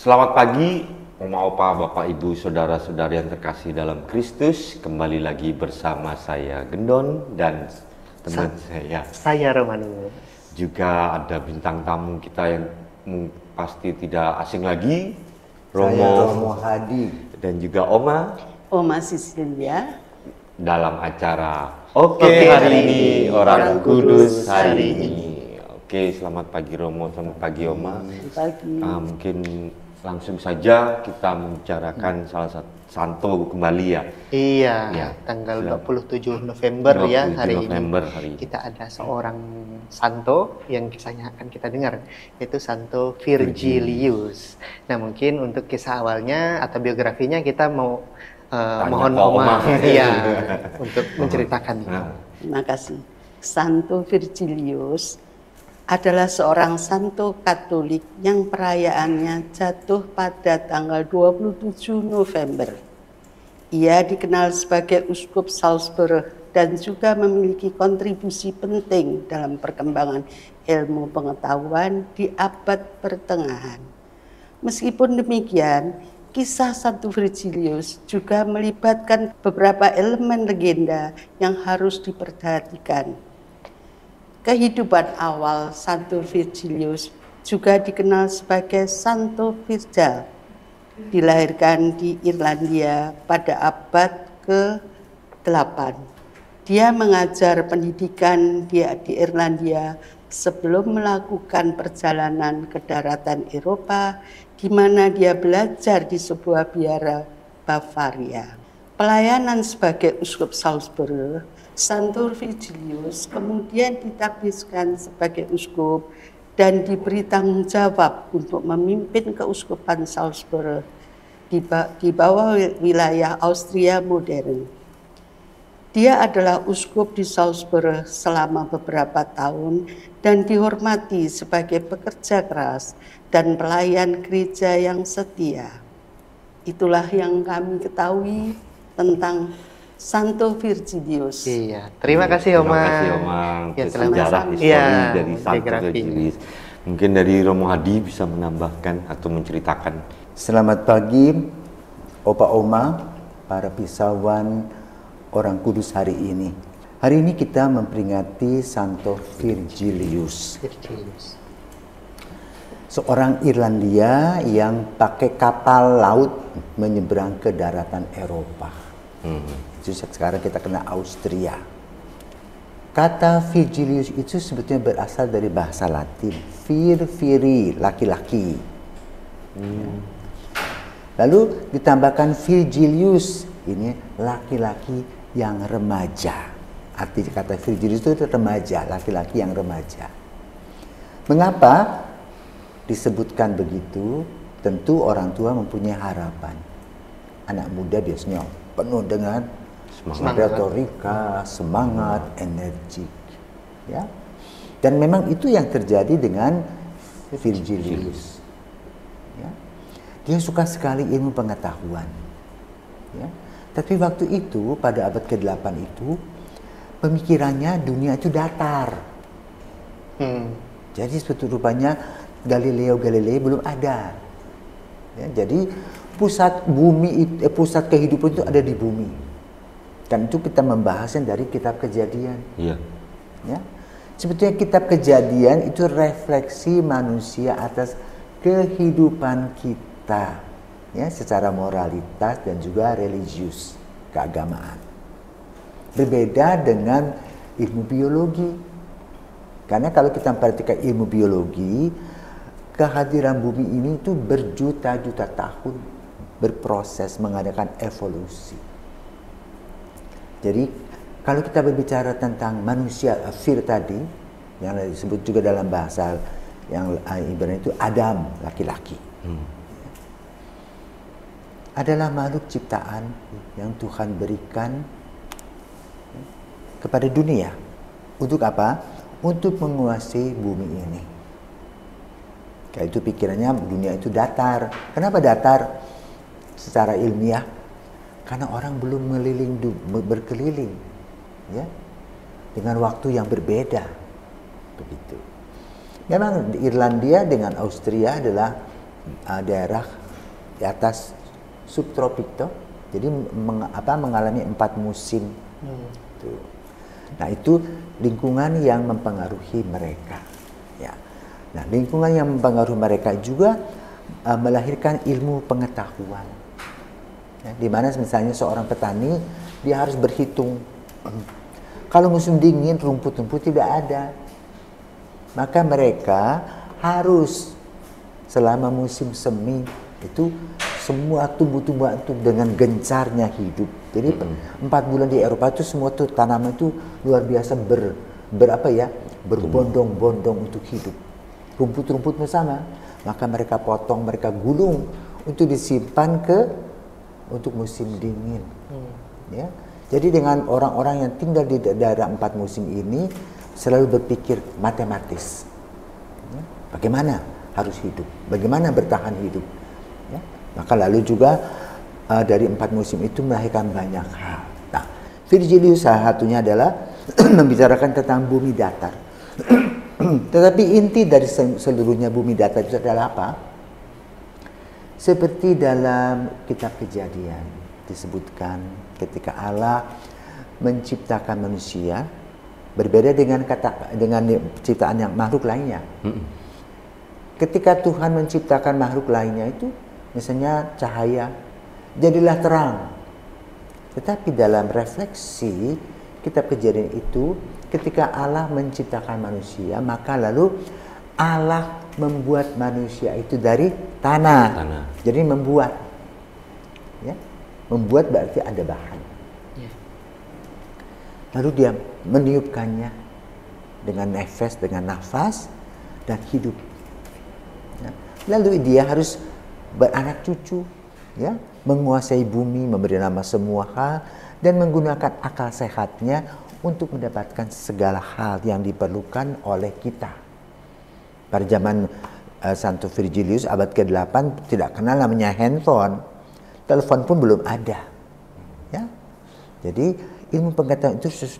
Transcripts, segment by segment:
Selamat pagi, Oma Opa, Bapak Ibu, Saudara-saudari yang terkasih dalam Kristus. Kembali lagi bersama saya Gendon dan teman saya Romano. Juga ada bintang tamu kita yang pasti tidak asing lagi, Romo Hadi dan juga Oma Sisilia dalam acara Oke hari ini Orang Kudus hari ini. Oke, selamat pagi Romo, selamat pagi Oma. Pagi. Mungkin langsung saja kita membicarakan salah satu santo kembali ya. Iya, Ya, tanggal 27 November 27 ya hari November ini. hari ini. Kita ada seorang santo yang kisahnya akan kita dengar, yaitu Santo Virgilius. Nah, mungkin untuk kisah awalnya atau biografinya kita mau mohon ke Oma. iya untuk menceritakan. Terima kasih. Santo Virgilius adalah seorang santo Katolik yang perayaannya jatuh pada tanggal 27 November. Ia dikenal sebagai Uskup Salzburg dan juga memiliki kontribusi penting dalam perkembangan ilmu pengetahuan di abad pertengahan. Meskipun demikian, kisah Santo Virgilius juga melibatkan beberapa elemen legenda yang harus diperhatikan. Kehidupan awal Santo Virgilius juga dikenal sebagai Santo Virgil. Dilahirkan di Irlandia pada abad ke-8. Dia mengajar pendidikan di Irlandia sebelum melakukan perjalanan ke daratan Eropa, di mana dia belajar di sebuah biara Bavaria. Pelayanan sebagai Uskup Salzburg, Santo Virgilius kemudian ditabiskan sebagai uskup dan diberi tanggung jawab untuk memimpin keuskupan Salzburg di bawah wilayah Austria modern. Dia adalah uskup di Salzburg selama beberapa tahun dan dihormati sebagai pekerja keras dan pelayan gereja yang setia. Itulah yang kami ketahui tentang Santo Virgilius. Iya, terima kasih Oma. Terima kasih Oma Ya, untuk sejarah histori dari Santo biografi. Virgilius. Mungkin dari Romo Hadi bisa menambahkan atau menceritakan. Selamat pagi Opa Oma, para pisawan Orang Kudus hari ini. Hari ini kita memperingati Santo Virgilius. Seorang Irlandia yang pakai kapal laut menyeberang ke daratan Eropa. Sekarang kita kenal Austria. Kata Virgilius itu sebetulnya berasal dari bahasa Latin. Viri, laki-laki. Lalu ditambahkan Virgilius, ini laki-laki yang remaja. Arti kata Virgilius itu remaja, laki-laki yang remaja. Mengapa disebutkan begitu? Tentu orang tua mempunyai harapan. Anak muda biasanya penuh dengan retorika, semangat, energik, ya. Dan memang itu yang terjadi dengan Virgilius. Ya. Dia suka sekali ilmu pengetahuan. Ya. Tapi waktu itu pada abad ke-8 itu pemikirannya dunia itu datar. Jadi sebetulnya rupanya Galileo Galilei belum ada. Ya, jadi pusat kehidupan itu ada di bumi. Dan itu kita membahasnya dari kitab Kejadian. Iya. Ya. Sebetulnya kitab Kejadian itu refleksi manusia atas kehidupan kita, ya, secara moralitas dan juga religius, keagamaan. Berbeda dengan ilmu biologi. Karena kalau kita memperhatikan ilmu biologi, kehadiran bumi ini itu berjuta-juta tahun berproses mengadakan evolusi. Jadi kalau kita berbicara tentang manusia Fir tadi, yang disebut juga dalam bahasa yang Ibrani itu Adam, laki-laki, adalah makhluk ciptaan yang Tuhan berikan kepada dunia. Untuk apa? Untuk menguasai bumi ini. Kayak itu pikirannya dunia itu datar. Kenapa datar? Secara ilmiah, karena orang belum berkeliling, ya, dengan waktu yang berbeda, begitu. Memang Irlandia dengan Austria adalah daerah di atas subtropik toh. Jadi mengalami 4 musim. Tuh. Nah, itu lingkungan yang mempengaruhi mereka. Ya. Nah, lingkungan yang mempengaruhi mereka juga melahirkan ilmu pengetahuan. Ya, di mana misalnya seorang petani dia harus berhitung. Kalau musim dingin rumput-rumput tidak ada. Maka mereka harus selama musim semi itu semua tumbuh-tumbuhan itu dengan gencarnya hidup. Jadi 4 bulan di Eropa itu semua tuh tanaman itu luar biasa berbondong-bondong untuk hidup. Rumput-rumput sama, maka mereka potong, mereka gulung untuk disimpan untuk musim dingin. Ya. Jadi dengan orang-orang yang tinggal di daerah 4 musim ini selalu berpikir matematis. Ya. Bagaimana harus hidup? Bagaimana bertahan hidup? Ya. Maka lalu juga dari 4 musim itu melahirkan banyak hal. Nah, Virgilius salah satunya adalah membicarakan tentang bumi datar. Tetapi inti dari seluruhnya bumi datar itu adalah apa? Seperti dalam kitab Kejadian disebutkan ketika Allah menciptakan manusia, berbeda dengan ciptaan yang makhluk lainnya. Ketika Tuhan menciptakan makhluk lainnya itu, misalnya cahaya, jadilah terang. Tetapi dalam refleksi kitab Kejadian itu, ketika Allah menciptakan manusia, maka lalu Allah membuat manusia itu dari tanah. Jadi membuat, ya, membuat berarti ada bahan. Lalu dia meniupkannya dengan nafas dan hidup. Ya. Lalu dia harus beranak cucu, ya, menguasai bumi, memberi nama semua hal, dan menggunakan akal sehatnya untuk mendapatkan segala hal yang diperlukan oleh kita. Pada zaman Santo Virgilius abad ke-8 tidak kenal namanya handphone, telepon pun belum ada. Ya, jadi ilmu pengetahuan itu harus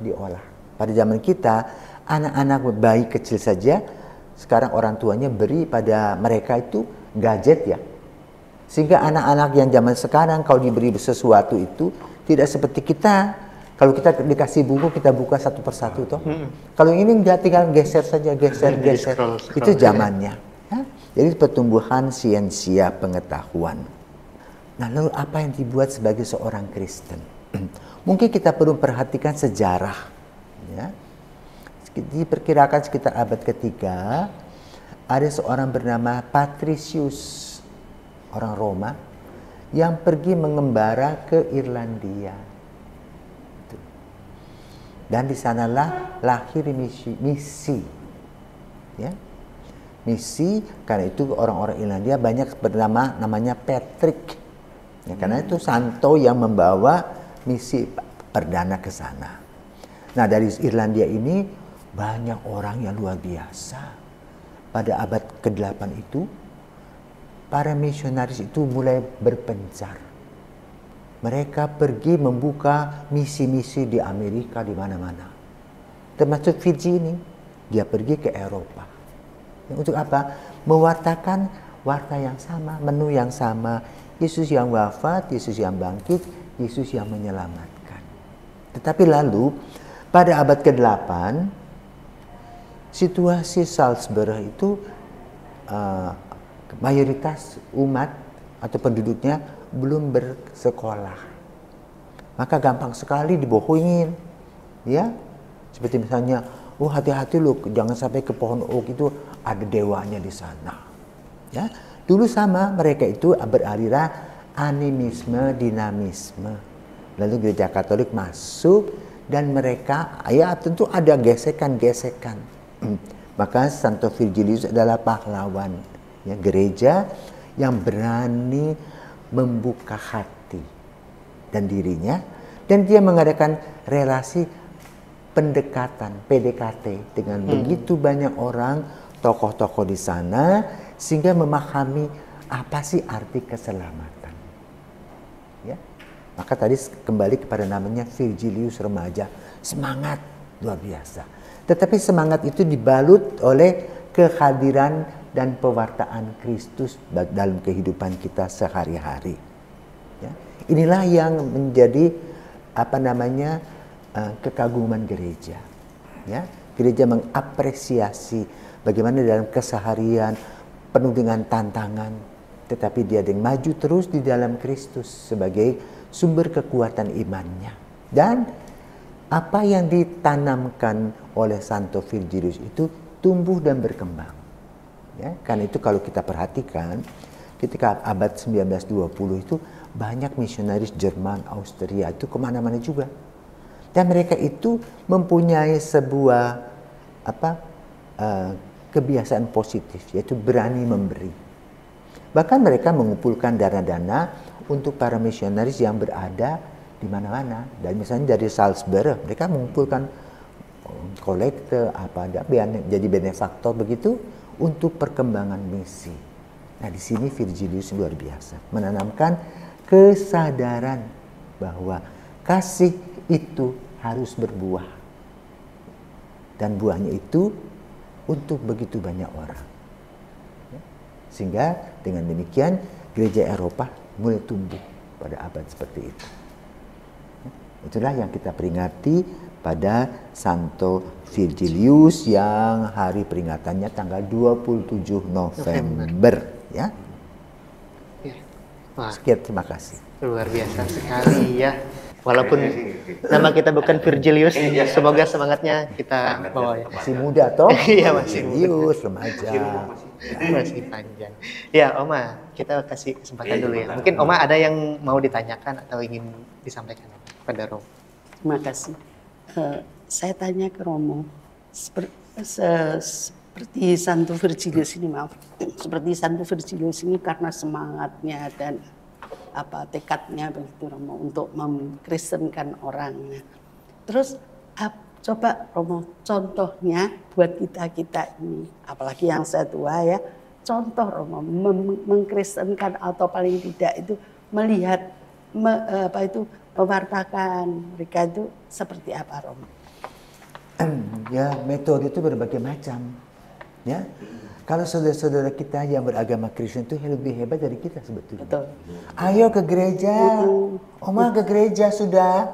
diolah. Pada zaman kita, anak-anak bayi kecil saja, sekarang orang tuanya beri pada mereka itu gadget ya. Sehingga anak-anak yang zaman sekarang kalau diberi sesuatu itu tidak seperti kita. Kalau kita dikasih buku, kita buka satu persatu toh. Kalau ini dia tinggal geser saja, geser. Scroll. Itu zamannya. Ya? Jadi pertumbuhan siensia pengetahuan. Nah, lalu apa yang dibuat sebagai seorang Kristen? Mungkin kita perlu perhatikan sejarah. Ya. Diperkirakan sekitar abad ketiga, ada seorang bernama Patricius, orang Roma, yang pergi mengembara ke Irlandia. Dan di sanalah lahir misi. Ya. Misi, karena itu orang-orang Irlandia banyak namanya Patrick. Ya, karena itu santo yang membawa misi perdana ke sana. Nah, dari Irlandia ini banyak orang yang luar biasa. Pada abad ke-8 itu, para misionaris itu mulai berpencar. Mereka pergi membuka misi-misi di Amerika, di mana-mana. Termasuk Fiji ini, dia pergi ke Eropa. Untuk apa? Mewartakan warta yang sama, menu yang sama. Yesus yang wafat, Yesus yang bangkit, Yesus yang menyelamatkan. Tetapi lalu, pada abad ke-8, situasi Salzburg itu mayoritas umat atau penduduknya belum bersekolah. Maka gampang sekali dibohongin. Ya. Seperti misalnya, oh hati-hati lu, jangan sampai ke pohon oak itu ada dewanya di sana. Ya. Dulu sama mereka itu beraliran animisme, dinamisme. Lalu gereja Katolik masuk dan mereka ya tentu ada gesekan-gesekan. Maka Santo Virgilius adalah pahlawan ya, gereja yang berani membuka hati dan dirinya, dan dia mengadakan relasi pendekatan PDKT dengan begitu banyak orang, tokoh-tokoh di sana, sehingga memahami apa sih arti keselamatan. Ya. Maka tadi kembali kepada namanya Virgilius remaja, semangat luar biasa. Tetapi semangat itu dibalut oleh kehadiran dan pewartaan Kristus dalam kehidupan kita sehari-hari. Ya. Inilah yang menjadi kekaguman gereja. Ya. Gereja mengapresiasi bagaimana dalam keseharian penuh dengan tantangan, tetapi dia maju terus di dalam Kristus sebagai sumber kekuatan imannya. Dan apa yang ditanamkan oleh Santo Virgilius itu tumbuh dan berkembang. Ya, karena itu kalau kita perhatikan, ketika abad 19-20 itu banyak misionaris Jerman, Austria itu kemana-mana juga. Dan mereka itu mempunyai sebuah kebiasaan positif, yaitu berani memberi. Bahkan mereka mengumpulkan dana-dana untuk para misionaris yang berada di mana-mana. Dan misalnya dari Salzburg, mereka mengumpulkan kolekte, jadi benefaktor begitu untuk perkembangan misi. Nah, di sini Virgilius luar biasa menanamkan kesadaran bahwa kasih itu harus berbuah. Dan buahnya itu untuk begitu banyak orang. Sehingga dengan demikian gereja Eropa mulai tumbuh pada abad seperti itu. Itulah yang kita peringati pada Santo Virgilius yang hari peringatannya tanggal 27 November. Ya. Wah, sekian, terima kasih. Luar biasa sekali ya. Walaupun nama kita bukan Virgilius, semoga semangatnya kita bawa ya. Masih muda toh? Iya, masih Virgilius, remaja. Masih panjang. Ya, Oma, kita kasih kesempatan dulu ya. Mungkin Oma ada yang mau ditanyakan atau ingin disampaikan pada Romo. Terima kasih. Saya tanya ke Romo, seperti Santo Virgilius ini, seperti Santo Virgilius ini karena semangatnya dan tekadnya begitu Romo untuk mengkristenkan orang. Terus coba Romo contohnya buat kita ini, apalagi yang saya tua ya, contoh Romo mengkristenkan atau paling tidak itu melihat mewartakan mereka itu seperti apa Romo? Ya, metode itu berbagai macam. Ya. Kalau saudara-saudara kita yang beragama Kristen itu lebih hebat dari kita sebetulnya. Betul. Ayo ke gereja. Oma ke gereja sudah.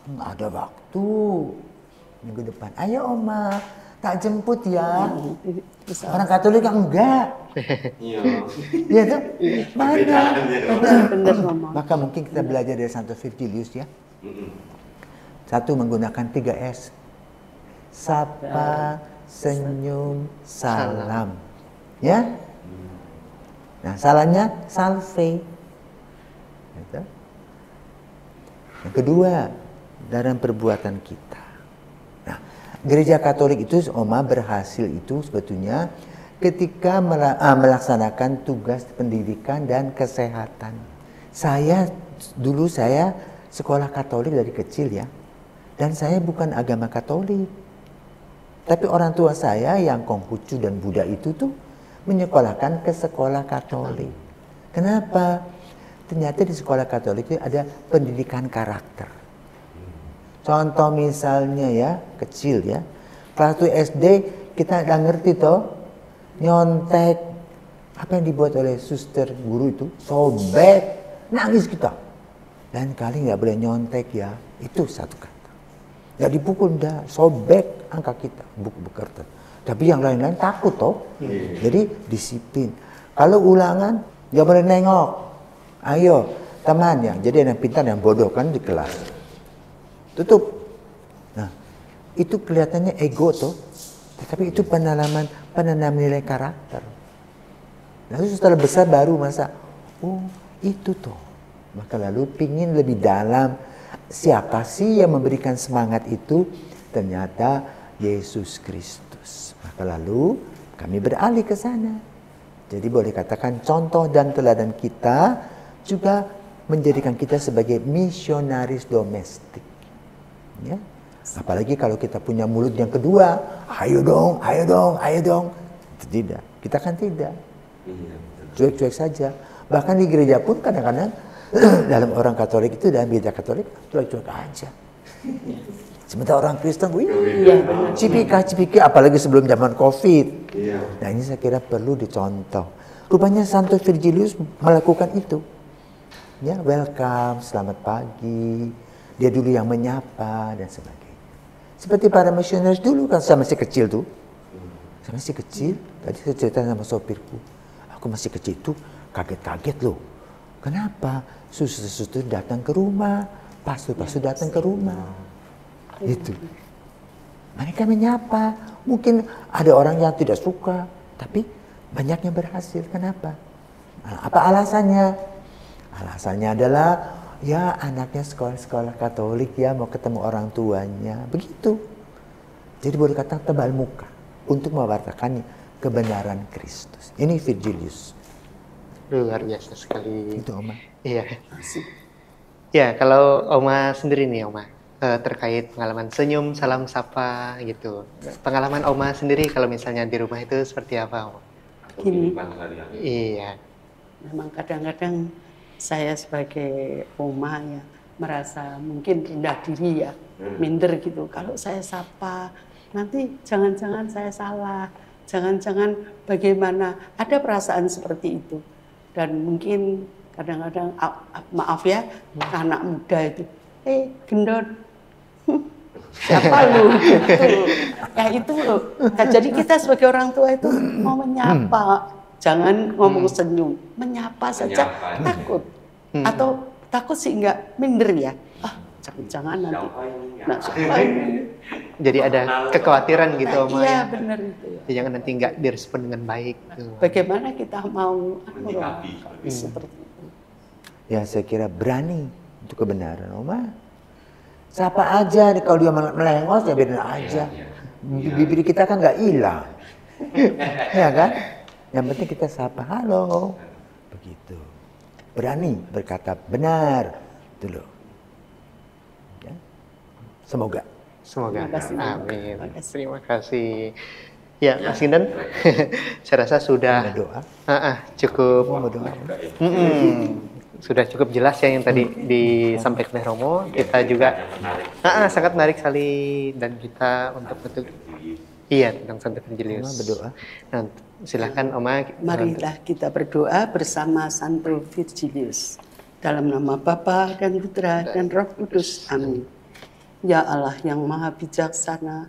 Nggak ada waktu. Minggu depan. Ayo Oma, tak jemput ya. Orang Katolik enggak. Iya. Iya tuh. Mana? Benar Romo. Maka mungkin kita belajar dari Santo Virgilius ya. Satu, menggunakan 3S. Sapa, senyum, salam. Ya. Nah, salahnya salve. Gitu. Yang kedua, dalam perbuatan kita. Nah, gereja Katolik itu Oma berhasil itu sebetulnya ketika melaksanakan tugas pendidikan dan kesehatan. Dulu saya sekolah Katolik dari kecil ya. Dan saya bukan agama Katolik. Tapi orang tua saya yang Konghucu dan Buddha itu tuh menyekolahkan ke sekolah Katolik. Kenapa? Ternyata di sekolah Katolik itu ada pendidikan karakter. Contoh misalnya ya, kecil ya. Kelas 1 SD kita udah ngerti toh, nyontek. Apa yang dibuat oleh suster guru itu? Sobek, nangis kita. Lain kali nggak boleh nyontek ya, itu satu kata. Nggak dipukul, dah sobek angka kita, buku kertas. Tapi yang lain-lain takut toh. Jadi disiplin. Kalau ulangan nggak boleh nengok. Ayo teman ya. Jadi yang pintar yang bodoh kan di kelas. Tutup. Nah itu kelihatannya ego toh. Tapi itu penanam nilai karakter. Lalu setelah besar baru masa, oh itu toh. Maka lalu pingin lebih dalam. Siapa sih yang memberikan semangat itu? Ternyata Yesus Kristus. Maka lalu kami beralih ke sana. Jadi boleh katakan contoh dan teladan kita juga menjadikan kita sebagai misionaris domestik. Ya. Apalagi kalau kita punya mulut yang kedua, ayo dong, ayo dong, ayo dong. Tidak, kita kan tidak. Cuek-cuek saja. Bahkan di gereja pun kadang-kadang dalam orang Katolik itu, dalam gereja Katolik cuek-cuek aja. Sementara orang Kristen, wih, Iya, benar. cipika, apalagi sebelum zaman COVID. Iya. Nah ini saya kira perlu dicontoh. Rupanya Santo Virgilius melakukan itu. Ya, welcome, selamat pagi. Dia dulu yang menyapa dan sebagainya. Seperti para misionaris dulu kan, saya masih kecil tuh. Saya masih kecil, tadi saya cerita sama sopirku. Aku masih kecil tuh, kaget-kaget loh. Kenapa? Suster-suster datang ke rumah, pastor-pastor datang ke rumah. Itu. Mereka menyapa. Mungkin ada orang yang tidak suka, tapi banyak yang berhasil. Kenapa? Nah, apa alasannya? Alasannya adalah ya anaknya sekolah-sekolah Katolik ya mau ketemu orang tuanya. Begitu. Jadi boleh kata tebal muka untuk mewartakan kebenaran Kristus. Ini Virgilius. Luar biasa sekali. Itu Oma. Iya. Ya, kalau Oma sendiri nih Oma, terkait pengalaman senyum, salam sapa gitu. Pengalaman Oma sendiri kalau misalnya di rumah itu seperti apa, Oma? Gini, Iya. memang kadang-kadang saya sebagai oma ya merasa mungkin rendah diri ya, minder gitu. Kalau saya sapa, nanti jangan-jangan saya salah, jangan-jangan bagaimana. Ada perasaan seperti itu. Dan mungkin kadang-kadang, maaf ya, anak muda itu, gendon, siapa lu gitu. Ya itu loh. Nah, jadi kita sebagai orang tua itu mau menyapa, jangan ngomong senyum, menyapa saja takut. Atau takut sih enggak, minder ya. Jangan-jangan nanti. Nah, siapa ini? Jadi ada kekhawatiran gitu, Oma. Iya, Ya. benar itu ya. Jangan nanti nggak direspon dengan baik. Gitu. Bagaimana kita mau seperti itu? Ya saya kira berani untuk kebenaran Oma. Siapa aja nih kalau dia melengos ya biarin aja. Bibir kita kan nggak hilang. Ya kan? Yang penting kita sapa halo. Begitu. Berani berkata benar. Itu loh. Ya. Semoga. Semoga. Terima kasih. Amin. Terima kasih. Terima kasih. Ya, Mas Gindan, saya rasa sudah Berdoa. cukup. Mau berdoa. Sudah cukup jelas ya yang tadi disampaikan oleh Romo. Kita juga sangat menarik sekali dan kita untuk iya tentang Santo Virgilius. Oma berdoa. Nah, silakan Oma. Marilah kita berdoa bersama Santo Virgilius. Dalam nama Bapa dan Putra dan Roh Kudus. Amin. Ya Allah yang Maha Bijaksana,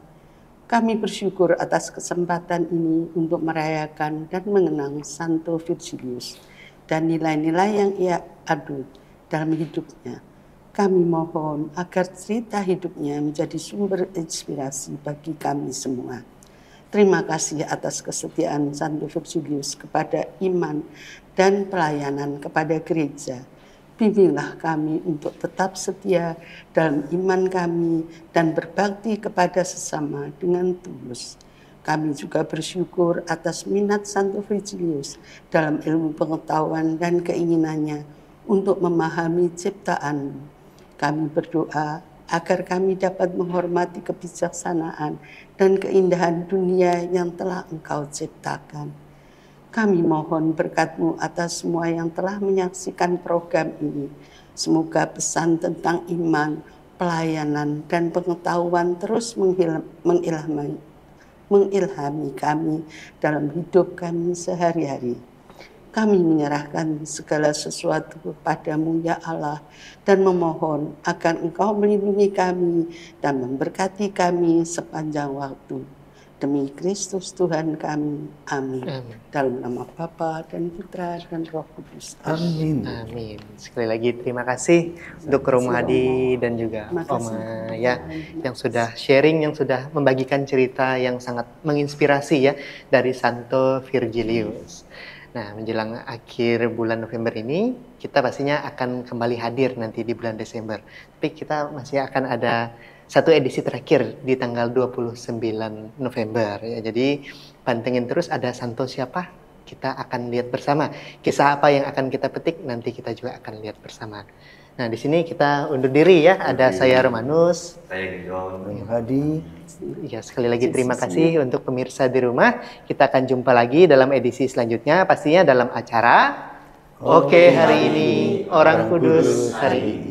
kami bersyukur atas kesempatan ini untuk merayakan dan mengenang Santo Virgilius dan nilai-nilai yang ia adu dalam hidupnya. Kami mohon agar cerita hidupnya menjadi sumber inspirasi bagi kami semua. Terima kasih atas kesetiaan Santo Virgilius kepada iman dan pelayanan kepada gereja. Bimbinglah kami untuk tetap setia dalam iman kami dan berbakti kepada sesama dengan tulus. Kami juga bersyukur atas minat Santo Virgilius dalam ilmu pengetahuan dan keinginannya untuk memahami ciptaan. Kami berdoa agar kami dapat menghormati kebijaksanaan dan keindahan dunia yang telah Engkau ciptakan. Kami mohon berkat-Mu atas semua yang telah menyaksikan program ini. Semoga pesan tentang iman, pelayanan, dan pengetahuan terus mengilhami kami dalam hidup kami sehari-hari. Kami menyerahkan segala sesuatu kepadamu ya Allah dan memohon agar Engkau melindungi kami dan memberkati kami sepanjang waktu. Demi Kristus Tuhan kami. Amin. Amin. Dalam nama Bapa dan Putra dan Roh Kudus. Amin. Amin. Sekali lagi terima kasih untuk Romo Hadi dan juga Terima kasih. Oma ya yang sudah sharing, yang sudah membagikan cerita yang sangat menginspirasi ya dari Santo Virgilius. Nah, menjelang akhir bulan November ini, kita pastinya akan kembali hadir nanti di bulan Desember. Tapi kita masih akan ada satu edisi terakhir di tanggal 29 November. Ya. Jadi pantengin terus ada Santo siapa, kita akan lihat bersama. Kisah apa yang akan kita petik, nanti kita juga akan lihat bersama. Nah, di sini kita undur diri ya. Ada saya Romanus. Saya Gendon. Romo Hadi. Ya, sekali lagi terima kasih untuk pemirsa di rumah. Kita akan jumpa lagi dalam edisi selanjutnya, pastinya dalam acara Oke hari ini, Orang Kudus hari ini.